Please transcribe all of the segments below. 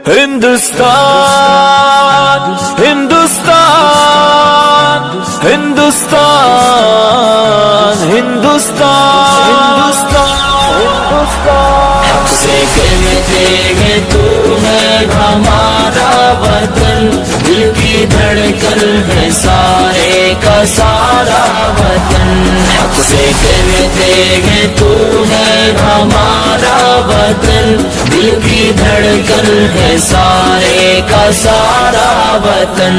ہندوستان ہندوستان ہندوستان ہندوستان ہندوستان حق سے کہتے ہیں تو ہے ہمارا وطن، دل کی دھڑکن ہے سارے کا سارا وطن۔ حق سے کہتے ہیں تو ہے ہمارا وطن، دل کی دھڑکن ہے سارے کا سارا وطن۔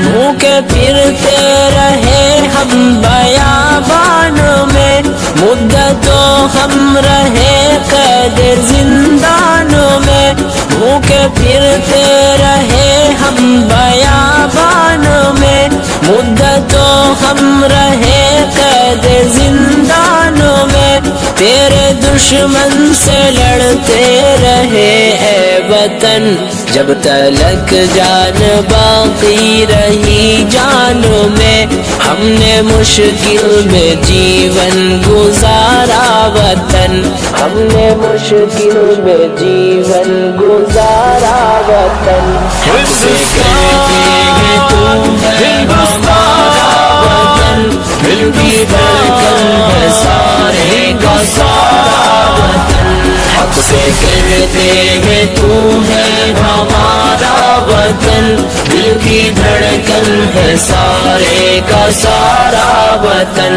بھوکے پھرتے رہے ہم بیابان میں، مدتوں ہم رہے قید زندانوں میں، بھوکے پھرتے رہے ہم بیابان میں، مدتوں ہم رہے قید زندانوں میں، تیرے دشمن سے لڑتے رہے اے وطن، جب تلک جان باقی رہی جانوں میں، ہم نے مشکل میں جیون گزارا وطن، ہم نے مشکل میں جیون گزارا وطن۔ حق سے کہتے ہیں تو ہے ہمارا وطن، دل کی دھڑکن ہے سارے کا سارا وطن۔ حق سے کہتے ہیں تو ہے ہمارا وطن، دل کی دھڑکن ہے سارے کا سارا وطن۔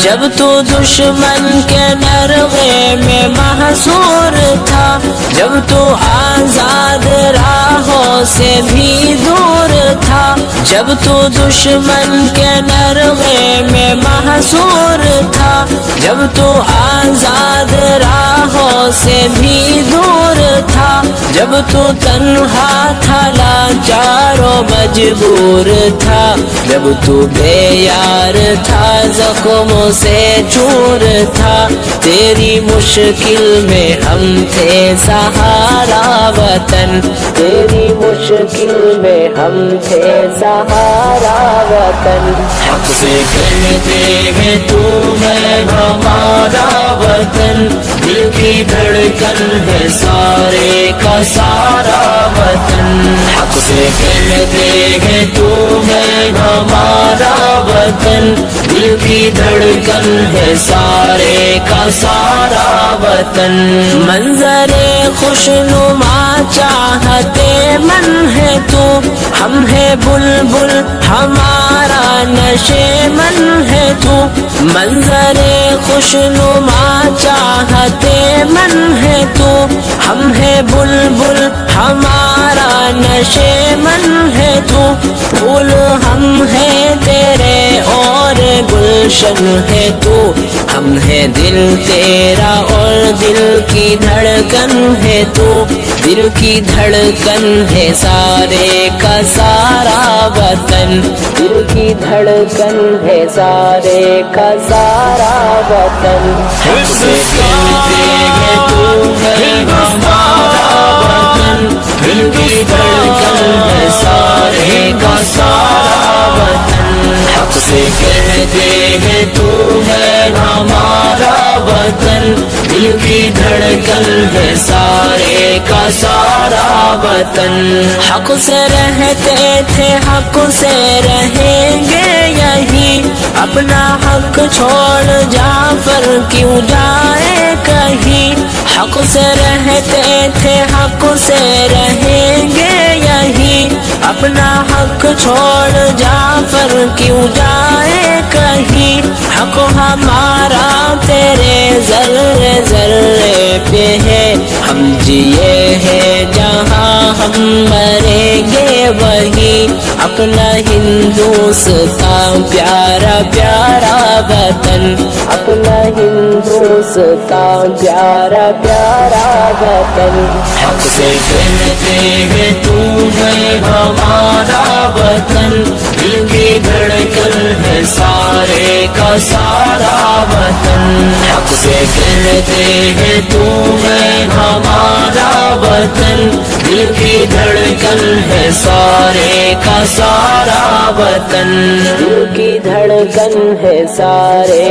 جب تو دشمن کے نرغے میں محصور تھا، جب تو آزاد راہوں سے بھی دور تھا، جب تو دشمن کے نرغے میں محصور تھا، جب تو آزاد راہوں سے بھی دور تھا، جب تو تنہا تھا لاچار و مجبور تھا، جب تو بے یار تھا زخموں سے چور تھا، تیری مشکل میں ہم تھے سہارا وطن، تیری مشکل میں ہم تھے سہارا وطن۔ حق سے کہتے ہیں تو ہے ہمارا وطن، دل کی دھڑکن ہے سارے کا سارا وطن۔ حق سے کہتے ہیں تو ہے ہمارا وطن، دل کی دھڑکن ہے سارے کا سارا وطن۔ منظر خوشنما چاہتے من ہے تو، ہم ہے بلبل ہمارا نشے من ہے تو، منظر خوشنما چاہتے من ہے تو، ہم ہے بلبل ہمارا نشے من ہے تو، پھول ہم ہے تیرے اور گلشن ہے تو، ہم ہے دل تیرا اور دل کی دھڑکن ہے تو، دل کی دھڑکن ہے سارے کا سارا وطن، دل کی دھڑکن ہے سارے کا سارا وطن۔ حق سے کہتے ہیں تو ہے ہمارا وطن، دل کی دھڑکن ہے سارے کا سارا وطن۔ حق سے کہتے ہیں تو ہے ہمارا وطن، دل کی دھڑکن ہے سارے کا سارا وطن۔ حق سے رہتے تھے حق سے رہیں گے یہی، اپنا حق چھوڑ جعفر کیوں جائے کہیں، حق سے رہتے تھے حق سے رہیں گے یہی، اپنا حق چھوڑ جعفر کیوں جائے کہیں، حق ہمارا تیرے ذرے ذرے پہ ہے، ہم جیے ہیں جہاں ہم مریں گے وہی، اپنا ہندوستان پیارا پیارا وطن، اپنا ہندوستان پیارا پیارا وطن۔ حق سے کہتے ہیں تو ہے ہمارا وطن، دل کی دھڑکن ہے سارے کا سارا وطن۔ حق سے کہتے ہیں تو ہے ہمارا وطن، دل کی دھڑکن ہے سارے کا سارا وطن، دل کی دھڑکن ہے سارے